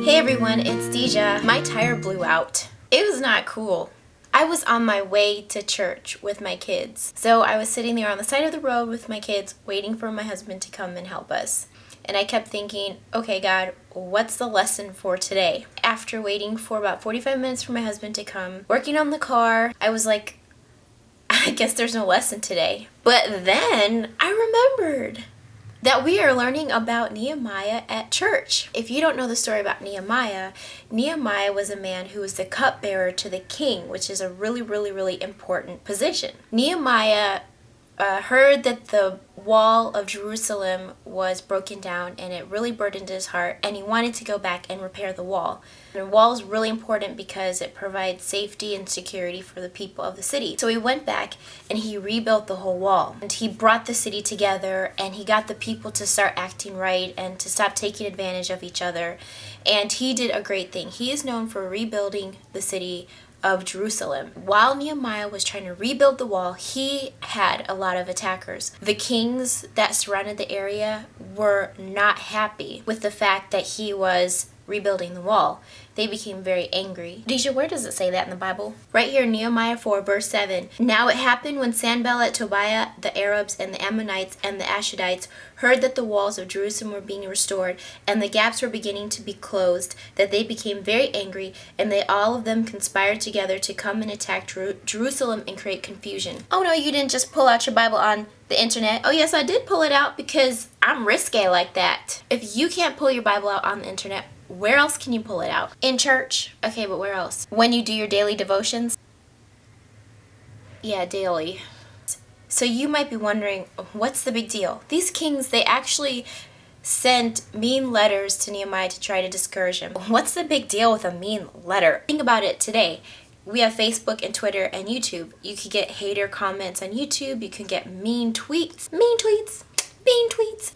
Hey everyone, it's Deja. My tire blew out. It was not cool. I was on my way to church with my kids. So I was sitting there on the side of the road with my kids waiting for my husband to come and help us. And I kept thinking, okay God, what's the lesson for today? After waiting for about 45 minutes for my husband to come, working on the car, I was like, I guess there's no lesson today. But then I remembered that we are learning about Nehemiah at church. If you don't know the story about Nehemiah, Nehemiah was a man who was the cupbearer to the king, which is a really important position. Nehemiah heard that the wall of Jerusalem was broken down and it really burdened his heart, and he wanted to go back and repair the wall. The wall is really important because it provides safety and security for the people of the city. So he went back and he rebuilt the whole wall, and he brought the city together, and he got the people to start acting right and to stop taking advantage of each other. And he did a great thing. He is known for rebuilding the city of Jerusalem. While Nehemiah was trying to rebuild the wall, he had a lot of attackers. The kings that surrounded the area were not happy with the fact that he was rebuilding the wall. They became very angry. Deja, where does it say that in the Bible? Right here, Nehemiah 4, verse 7. Now it happened when Sanballat, Tobiah, the Arabs, and the Ammonites, and the Ashdodites heard that the walls of Jerusalem were being restored, and the gaps were beginning to be closed, that they became very angry, and they all of them conspired together to come and attack Jerusalem and create confusion. Oh no, you didn't just pull out your Bible on the internet. Oh yes, I did pull it out because I'm risque like that. If you can't pull your Bible out on the internet, where else can you pull it out? In church. Okay, but where else? When you do your daily devotions? Yeah, daily. So you might be wondering, what's the big deal? These kings, they actually sent mean letters to Nehemiah to try to discourage him. What's the big deal with a mean letter? Think about it today. We have Facebook and Twitter and YouTube. You could get hater comments on YouTube. You can get mean tweets.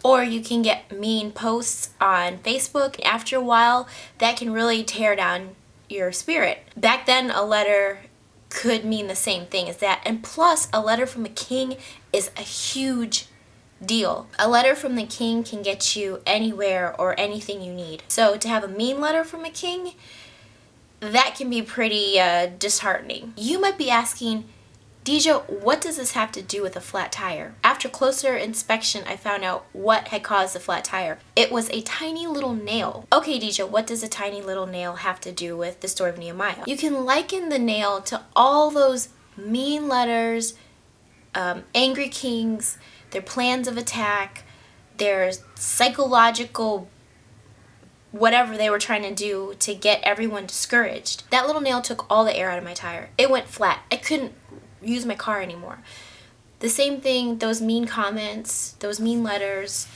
Or you can get mean posts on Facebook. After a while, that can really tear down your spirit. Back then, a letter could mean the same thing as that. And plus, a letter from a king is a huge deal. A letter from the king can get you anywhere or anything you need. So to have a mean letter from a king, that can be pretty disheartening. You might be asking, Deja, what does this have to do with a flat tire? After closer inspection, I found out what had caused the flat tire. It was a tiny little nail. Okay, Deja, what does a tiny little nail have to do with the story of Nehemiah? You can liken the nail to all those mean letters, angry kings, their plans of attack, their psychological whatever they were trying to do to get everyone discouraged. That little nail took all the air out of my tire. It went flat. I couldn't use my car anymore. The same thing, those mean comments, those mean letters,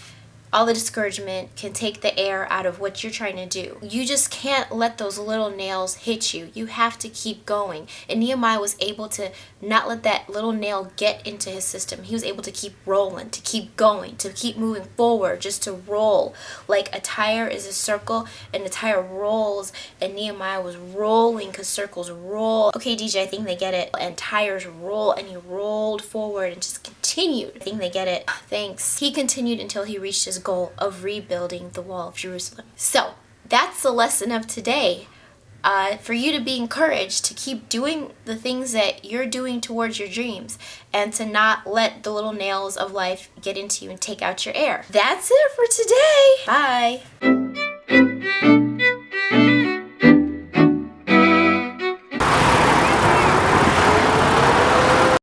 all the discouragement can take the air out of what you're trying to do. You just can't let those little nails hit you. You have to keep going. And Nehemiah was able to not let that little nail get into his system. He was able to keep rolling, to keep going, to keep moving forward, just to roll. Like a tire is a circle and the tire rolls, and Nehemiah was rolling because circles roll. Okay, DJ, I think they get it. And tires roll, and he rolled forward and just continued. I think they get it. Thanks. He continued until he reached his goal of rebuilding the wall of Jerusalem. So that's the lesson of today. For you to be encouraged to keep doing the things that you're doing towards your dreams, and to not let the little nails of life get into you and take out your air. That's it for today. Bye.